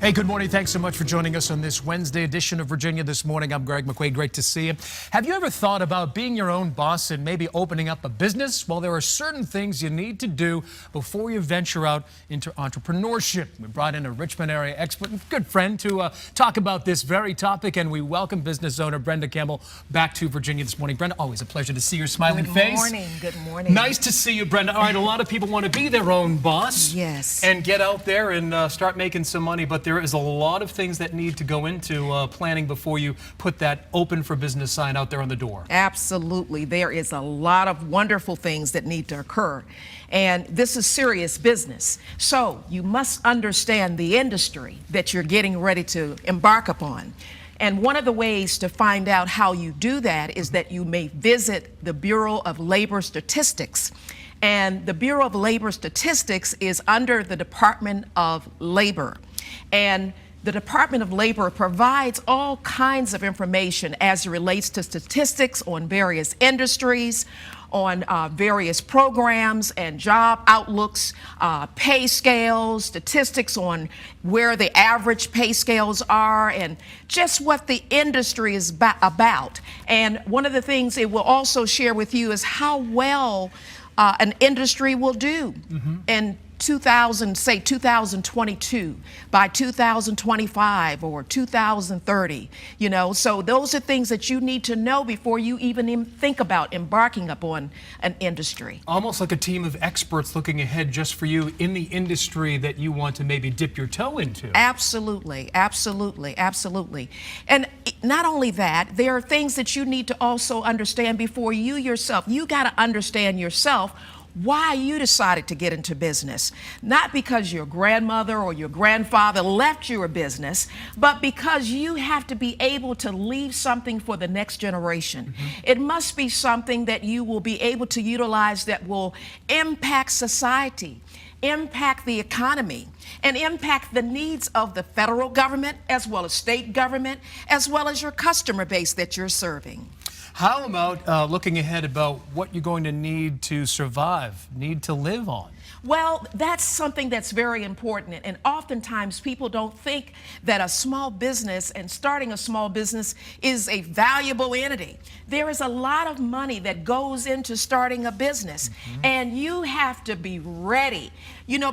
Hey, good morning. Thanks so much for joining us on this Wednesday edition of Virginia This Morning. I'm Greg McQuaid. Great to see you. Have you ever thought about being your own boss and maybe opening up a business? Well, there are certain things you need to do before you venture out into entrepreneurship. We brought in a Richmond area expert and good friend to talk about this very topic, and we welcome business owner Brenda Campbell back to Virginia This Morning. Brenda, always a pleasure to see your smiling face. Good morning. Good morning. Nice to see you, Brenda. All right, a lot of people want to be their own boss. Yes. And get out there and start making some money, but there is a lot of things that need to go into planning before you put that open for business sign out there on the door. Absolutely. There is a lot of wonderful things that need to occur. And this is serious business. So you must understand the industry that you're getting ready to embark upon. And one of the ways to find out how you do that is that you may visit the Bureau of Labor Statistics. And the Bureau of Labor Statistics is under the Department of Labor. And the Department of Labor provides all kinds of information as it relates to statistics on various industries, on various programs and job outlooks, pay scales, statistics on where the average pay scales are, and just what the industry is about. And one of the things it will also share with you is how well an industry will do in 2022, by 2025 or 2030, so those are things that you need to know before you even think about embarking upon an industry. Almost like a team of experts looking ahead just for you in the industry that you want to maybe dip your toe into. Absolutely, absolutely, absolutely. And not only that, there are things that you need to also understand before you yourself. You got to understand yourself why you decided to get into business. Not because your grandmother or your grandfather left you a business, but because you have to be able to leave something for the next generation. It must be something that you will be able to utilize that will impact society, impact the economy, and impact the needs of the federal government as well as state government, as well as your customer base that you're serving. How about looking ahead about what you're going to need to survive, need to live on? Well, that's something that's very important. And oftentimes people don't think that a small business and starting a small business is a valuable entity. There is a lot of money that goes into starting a business, and you have to be ready.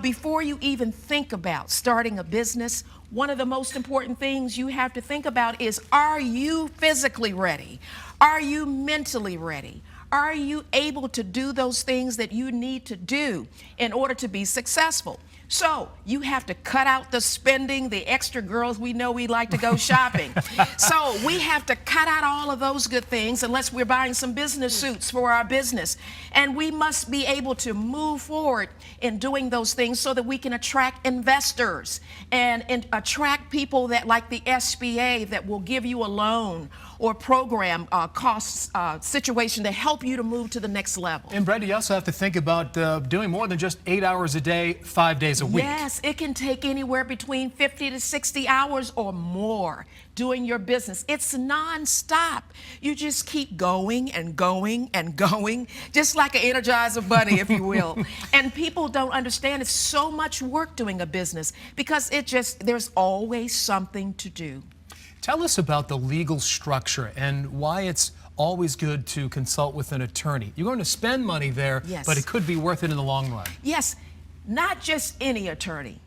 Before you even think about starting a business, one of the most important things you have to think about is, are you physically ready? Are you mentally ready? Are you able to do those things that you need to do in order to be successful? So you have to cut out the spending, the extra girls, we know we like to go shopping. So we have to cut out all of those good things unless we're buying some business suits for our business. And we must be able to move forward in doing those things so that we can attract investors and attract people that like the SBA that will give you a loan or program costs situation to help you to move to the next level. And Brenda, you also have to think about doing more than just 8 hours a day, 5 days a week. Yes, it can take anywhere between 50 to 60 hours or more doing your business. It's nonstop. You just keep going and going and going, just like an Energizer bunny, if you will. And people don't understand it's so much work doing a business because there's always something to do. Tell us about the legal structure and why it's always good to consult with an attorney. You're going to spend money there, yes, but it could be worth it in the long run. Yes, not just any attorney.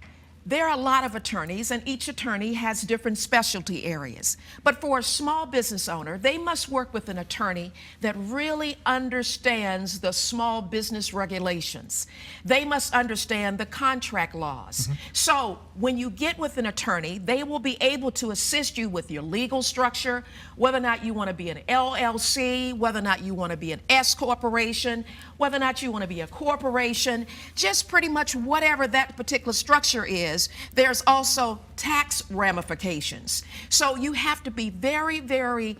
There are a lot of attorneys, and each attorney has different specialty areas. But for a small business owner, they must work with an attorney that really understands the small business regulations. They must understand the contract laws. So when you get with an attorney, they will be able to assist you with your legal structure, whether or not you want to be an LLC, whether or not you want to be an S corporation, whether or not you want to be a corporation, just pretty much whatever that particular structure is. There's also tax ramifications. So you have to be very, very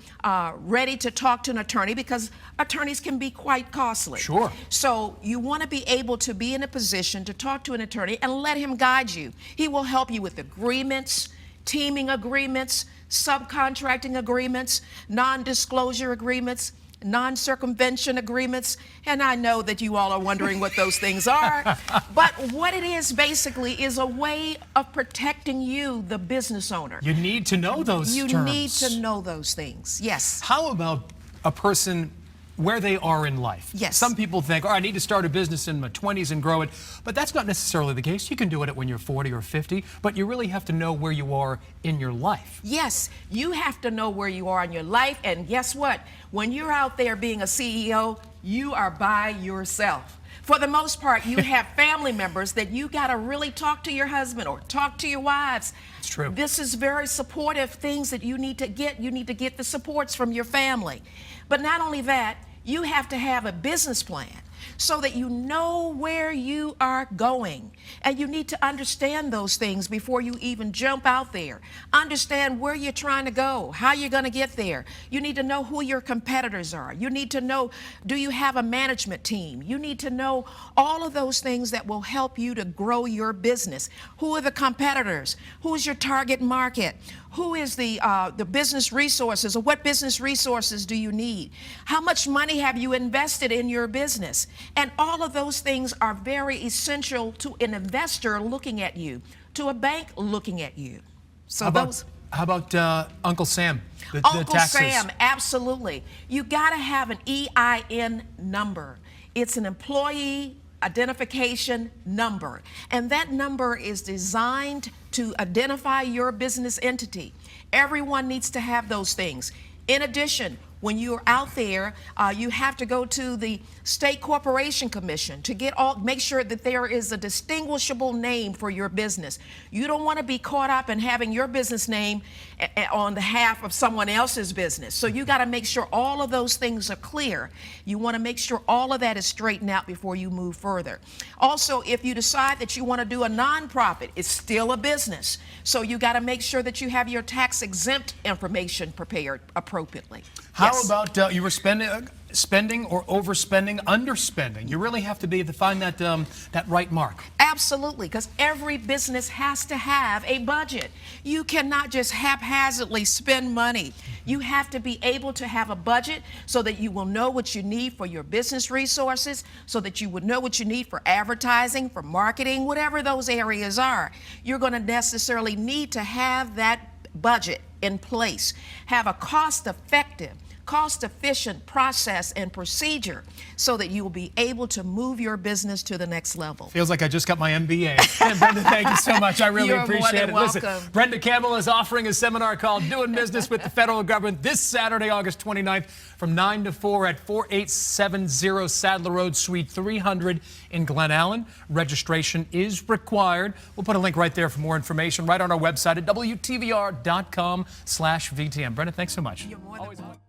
ready to talk to an attorney because attorneys can be quite costly. Sure. So you want to be able to be in a position to talk to an attorney and let him guide you. He will help you with agreements, teaming agreements, subcontracting agreements, non-disclosure agreements, non-circumvention agreements, and I know that you all are wondering what those things are, but what it is basically is a way of protecting you, the business owner. You need to know those terms. You need to know those things, yes. How about a person where they are in life? Yes. Some people think, oh, I need to start a business in my 20s and grow it, but that's not necessarily the case. You can do it when you're 40 or 50, but you really have to know where you are in your life. Yes, you have to know where you are in your life, and guess what? When you're out there being a CEO, you are by yourself. For the most part, you have family members that you got to really talk to your husband or talk to your wives. It's true. This is very supportive things that you need to get. You need to get the supports from your family. But not only that, you have to have a business plan so that you know where you are going. And you need to understand those things before you even jump out there. Understand where you're trying to go, how you're going to get there. You need to know who your competitors are. You need to know, do you have a management team? You need to know all of those things that will help you to grow your business. Who are the competitors? Who is your target market? Who is the business resources, or what business resources do you need? How much money have you invested in your business? And all of those things are very essential to an investor looking at you, to a bank looking at you. So how about Uncle Sam? The Uncle taxes. Sam, absolutely. You got to have an EIN number. It's an employee identification number, and that number is designed to identify your business entity. Everyone needs to have those things. In addition, when you're out there, you have to go to the State Corporation Commission to make sure that there is a distinguishable name for your business. You don't want to be caught up in having your business name on behalf of someone else's business. So you got to make sure all of those things are clear. You want to make sure all of that is straightened out before you move further. Also, if you decide that you want to do a nonprofit, it's still a business. So you got to make sure that you have your tax exempt information prepared appropriately. How about you were spending or overspending, underspending? You really have to find that right mark. Absolutely, because every business has to have a budget. You cannot just haphazardly spend money. You have to be able to have a budget so that you will know what you need for your business resources, so that you would know what you need for advertising, for marketing, whatever those areas are. You're going to necessarily need to have that budget in place. Have a cost-effective, cost-efficient process and procedure so that you will be able to move your business to the next level. Feels like I just got my MBA. And Brenda, thank you so much. I really appreciate it. Welcome. Listen, Brenda Campbell is offering a seminar called Doing Business with the Federal Government this Saturday, August 29th from 9 to 4 at 4870 Sadler Road, Suite 300 in Glen Allen. Registration is required. We'll put a link right there for more information right on our website at WTVR.com/VTM. Brenda, thanks so much. You're more than welcome.